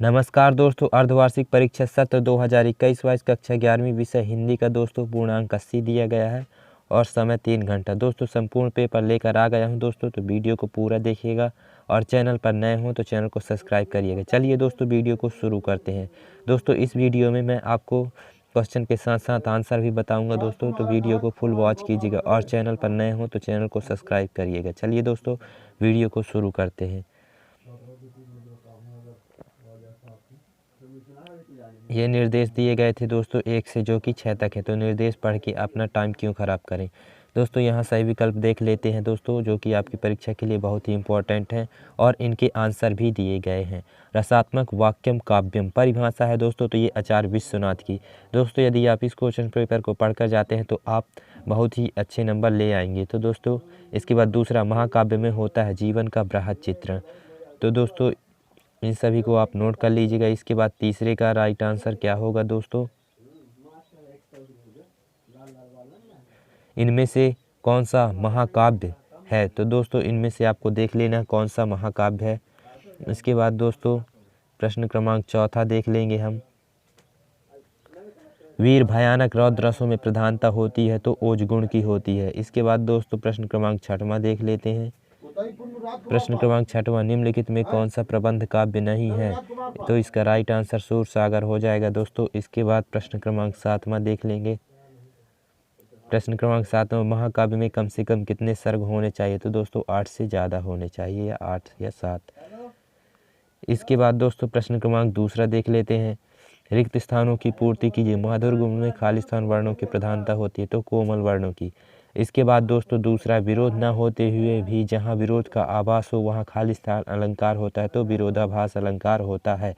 नमस्कार दोस्तों, अर्धवार्षिक परीक्षा सत्र 2021-22 कक्षा 11वीं विषय हिंदी का दोस्तों पूर्णांक 80 दिया गया है और समय 3 घंटा। दोस्तों संपूर्ण पेपर लेकर आ गया हूं दोस्तों, तो वीडियो को पूरा देखिएगा और चैनल पर नए हो तो चैनल को सब्सक्राइब करिएगा। चलिए दोस्तों वीडियो को शुरू करते हैं। दोस्तों इस वीडियो में मैं आपको क्वेश्चन के साथ साथ आंसर भी बताऊँगा दोस्तों, तो वीडियो को फुल वॉच कीजिएगा और चैनल पर नए हो तो चैनल को सब्सक्राइब करिएगा। चलिए दोस्तों वीडियो को शुरू करते हैं। ये निर्देश दिए गए थे दोस्तों 1 से जो कि 6 तक है, तो निर्देश पढ़ के अपना टाइम क्यों ख़राब करें। दोस्तों यहाँ सही विकल्प देख लेते हैं दोस्तों, जो कि आपकी परीक्षा के लिए बहुत ही इम्पोर्टेंट हैं और इनके आंसर भी दिए गए हैं। रसात्मक वाक्यम काव्यम परिभाषा है दोस्तों, तो ये आचार्य विश्वनाथ की। दोस्तों यदि आप इस क्वेश्चन पेपर को पढ़कर जाते हैं तो आप बहुत ही अच्छे नंबर ले आएंगे। तो दोस्तों इसके बाद दूसरा, महाकाव्य में होता है जीवन का बृहद चित्रण। तो दोस्तों इन सभी को आप नोट कर लीजिएगा। इसके बाद तीसरे का राइट आंसर क्या होगा दोस्तों, इनमें से कौन सा महाकाव्य है। तो दोस्तों इनमें से आपको देख लेना कौन सा महाकाव्य है। इसके बाद दोस्तों प्रश्न क्रमांक 4 देख लेंगे हम। वीर भयानक रौद्र रसों में प्रधानता होती है तो ओज गुण की होती है। इसके बाद दोस्तों प्रश्न क्रमांक 6 देख लेते हैं। प्रश्न क्रमांक 6, निम्नलिखित में कौन सा प्रबंध काव्य नहीं है। तो इसका राइट आंसर सूर सागर हो जाएगा दोस्तों। इसके बाद प्रश्न क्रमांक 7 देख लेंगे। प्रश्न क्रमांक 7, महाकाव्य में कम से कम कितने सर्ग होने चाहिए। तो दोस्तों 8 से ज़्यादा होने चाहिए, या 8 या 7। इसके बाद दोस्तों प्रश्न क्रमांक 2 देख लेते हैं। रिक्त स्थानों की पूर्ति कीजिए। माधुर गुण में खाली स्थान वर्णों की प्रधानता होती है तो कोमल वर्णों की। इसके बाद दोस्तों दूसरा, विरोध न होते हुए भी जहाँ विरोध का आभास हो वहाँ खाली स्थान अलंकार होता है तो विरोधाभास अलंकार होता है।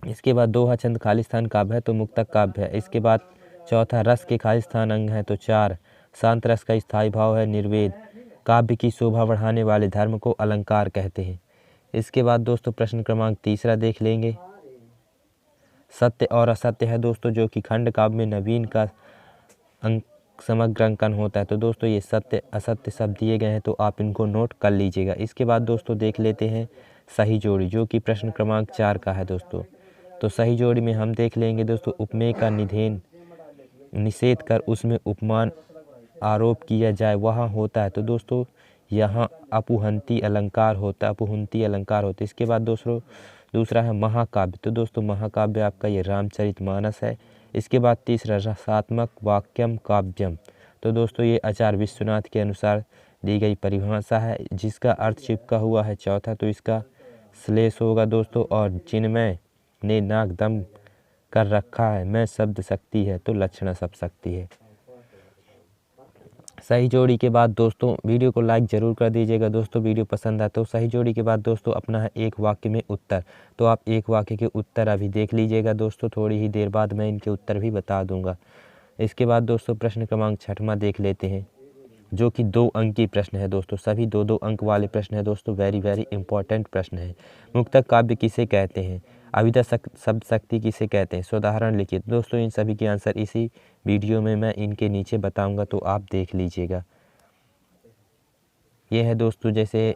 इसके बाद दोहा छंद खाली स्थान काव्य है तो मुक्तक काव्य है। इसके बाद चौथा, रस के खाली स्थान अंग है तो 4, शांत रस का स्थायी भाव है निर्वेद। काव्य की शोभा बढ़ाने वाले धर्म को अलंकार कहते हैं। इसके बाद दोस्तों प्रश्न क्रमांक 3 देख लेंगे। सत्य और असत्य है दोस्तों, जो कि खंड काव्य में नवीन का समग्र अंकन होता है। तो दोस्तों ये सत्य असत्य सब दिए गए हैं, तो आप इनको नोट कर लीजिएगा। इसके बाद दोस्तों देख लेते हैं सही जोड़ी, जो कि प्रश्न क्रमांक 4 का है दोस्तों। तो सही जोड़ी में हम देख लेंगे दोस्तों, उपमेय का निषेध कर उसमें उपमान आरोप किया जाए वहाँ होता है। तो दोस्तों यहाँ अपुहंती अलंकार होता है। इसके बाद दूसरा है महाकाव्य। तो दोस्तों महाकाव्य आपका ये रामचरितमानस है। इसके बाद तीसरा, रसात्मक वाक्यम काव्यम। तो दोस्तों ये आचार्य विश्वनाथ के अनुसार दी गई परिभाषा है, जिसका अर्थ चिपका हुआ है। चौथा, तो इसका श्लेष होगा दोस्तों। और चिन्मय ने नाक दम कर रखा है, मैं शब्द शक्ति है तो लक्षणा सब शक्ति है। सही जोड़ी के बाद दोस्तों वीडियो को लाइक ज़रूर कर दीजिएगा दोस्तों, वीडियो पसंद आए तो। सही जोड़ी के बाद दोस्तों अपना है एक वाक्य में उत्तर। तो आप एक वाक्य के उत्तर अभी देख लीजिएगा दोस्तों, थोड़ी ही देर बाद मैं इनके उत्तर भी बता दूंगा। इसके बाद दोस्तों प्रश्न क्रमांक 6 देख लेते हैं, जो कि 2 अंक की प्रश्न है दोस्तों। सभी 2-2 अंक वाले प्रश्न है दोस्तों, वेरी इंपॉर्टेंट प्रश्न है। मुक्तक काव्य किसे कहते हैं, अविधा शब्द शक्ति किसे कहते हैं, सोदाहरण लिखिए। दोस्तों इन सभी के आंसर इसी वीडियो में मैं इनके नीचे बताऊंगा, तो आप देख लीजिएगा। ये है दोस्तों, जैसे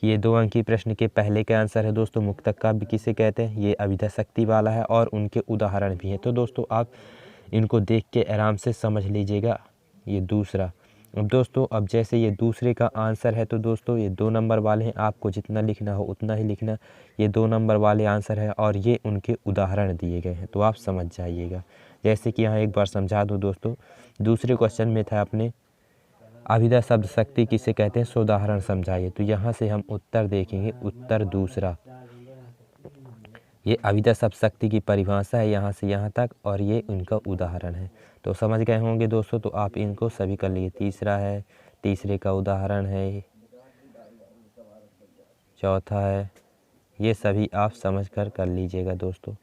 ये 2 अंकी प्रश्न के पहले का आंसर है दोस्तों, मुक्तक काव्य किसे कहते हैं, ये अविधा शक्ति वाला है और उनके उदाहरण भी हैं। तो दोस्तों आप इनको देख के आराम से समझ लीजिएगा। ये दूसरा, अब दोस्तों अब जैसे ये दूसरे का आंसर है, तो दोस्तों ये 2 नंबर वाले हैं, आपको जितना लिखना हो उतना ही लिखना। ये 2 नंबर वाले आंसर है और ये उनके उदाहरण दिए गए हैं, तो आप समझ जाइएगा। जैसे कि यहाँ एक बार समझा दूँ दोस्तों, दूसरे क्वेश्चन में था अपने अभिधा शब्द शक्ति किसे कहते हैं, सोदाहरण समझाइए। तो यहाँ से हम उत्तर देखेंगे, उत्तर दूसरा। ये अभिधा शब्द शक्ति की परिभाषा है यहाँ से यहाँ तक, और ये उनका उदाहरण है। तो समझ गए होंगे दोस्तों, तो आप इनको सभी कर लिए। तीसरा है, तीसरे का उदाहरण है, चौथा है, ये सभी आप समझ कर लीजिएगा दोस्तों।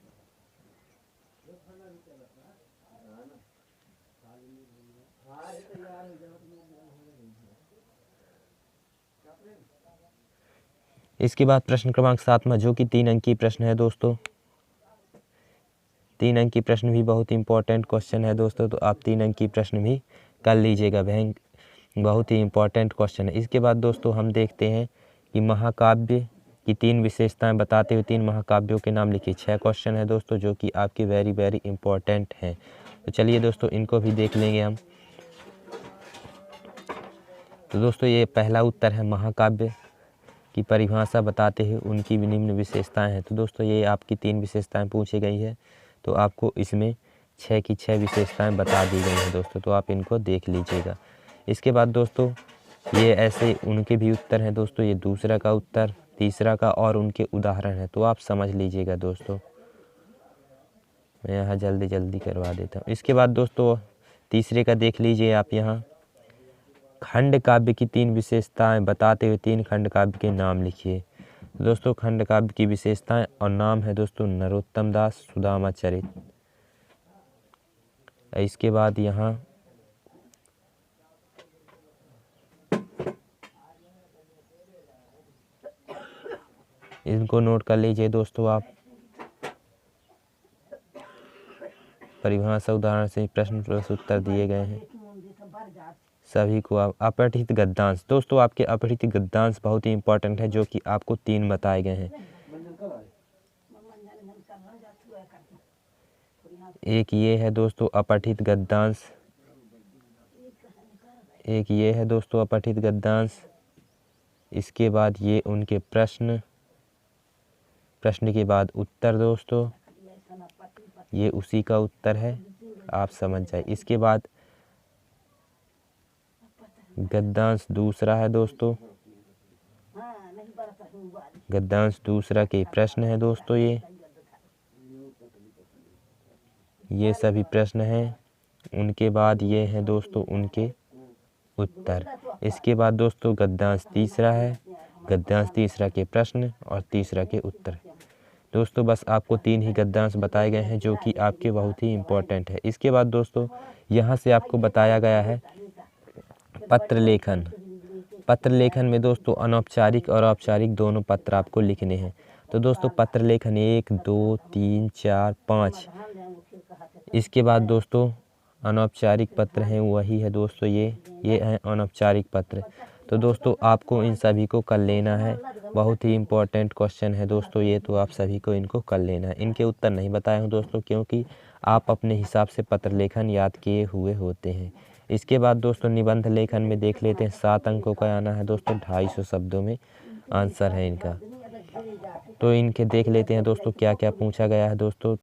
इसके बाद प्रश्न क्रमांक 7, जो कि 3 अंकी प्रश्न है दोस्तों। 3 अंकी प्रश्न भी बहुत इंपॉर्टेंट क्वेश्चन है दोस्तों, तो आप 3 अंकी प्रश्न भी कर लीजिएगा, बहुत ही इंपॉर्टेंट क्वेश्चन है। इसके बाद दोस्तों हम देखते हैं कि महाकाव्य की 3 विशेषताएं बताते हुए 3 महाकाव्यों के नाम लिखिए। 6 क्वेश्चन है दोस्तों जो कि आपके वेरी वेरी इंपॉर्टेंट हैं। तो चलिए दोस्तों इनको भी देख लेंगे हम। तो दोस्तों ये पहला उत्तर है, महाकाव्य की परिभाषा बताते हुए उनकी निम्न विशेषताएं हैं। तो दोस्तों ये आपकी 3 विशेषताएं पूछी गई है, तो आपको इसमें 6 की 6 विशेषताएं बता दी गई हैं दोस्तों, तो आप इनको देख लीजिएगा। इसके बाद दोस्तों ये ऐसे उनके भी उत्तर हैं दोस्तों, ये दूसरा का उत्तर, तीसरा का और उनके उदाहरण है, तो आप समझ लीजिएगा दोस्तों। मैं यहाँ जल्दी जल्दी करवा देता हूँ। इसके बाद दोस्तों तीसरे का देख लीजिए आप यहाँ, खंड काव्य की 3 विशेषताएं बताते हुए 3 खंड काव्य के नाम लिखिए। दोस्तों खंड काव्य की विशेषताएं और नाम है दोस्तों नरोत्तम दास, सुदामा चरित। इसके बाद यहाँ इनको नोट कर लीजिए दोस्तों आप। परिभाषा उदाहरण से प्रश्न उत्तर दिए गए हैं सभी को। आप अपठित गद्यांश, दोस्तों आपके अपठित गद्यांश बहुत ही इंपॉर्टेंट है, जो कि आपको 3 बताए गए हैं। एक ये है दोस्तों अपठित गद्यांश, एक ये है दोस्तों अपठित गद्यांश। इसके बाद ये उनके प्रश्न, प्रश्न के बाद उत्तर दोस्तों, ये उसी का उत्तर है, आप समझ जाए। इसके बाद गद्यांश दूसरा है दोस्तों, गद्यांश दूसरा के प्रश्न है दोस्तों, ये सभी प्रश्न हैं। उनके बाद ये है दोस्तों उनके उत्तर। इसके बाद दोस्तों गद्यांश तीसरा है, गद्यांश तीसरा के प्रश्न और तीसरा के उत्तर। दोस्तों बस आपको 3 ही गद्यांश बताए गए हैं, जो कि आपके बहुत ही इम्पोर्टेंट है। इसके बाद दोस्तों यहाँ से आपको बताया गया है पत्र लेखन। पत्र लेखन में दोस्तों अनौपचारिक और औपचारिक दोनों पत्र आपको लिखने हैं। तो दोस्तों पत्र लेखन 1, 2, 3, 4, 5। इसके बाद दोस्तों अनौपचारिक पत्र हैं, वही है दोस्तों ये हैं अनौपचारिक पत्र। तो दोस्तों आपको इन सभी को कर लेना है, बहुत ही इम्पोर्टेंट क्वेश्चन है दोस्तों ये, तो आप सभी को इनको कर लेना है। इनके उत्तर नहीं बताए हूँ दोस्तों, क्योंकि आप अपने हिसाब से पत्र लेखन याद किए हुए होते हैं। इसके बाद दोस्तों निबंध लेखन में देख लेते हैं। 7 अंकों का आना है दोस्तों, 250 शब्दों में आंसर है इनका। तो इनके देख लेते हैं दोस्तों क्या क्या पूछा गया है दोस्तों।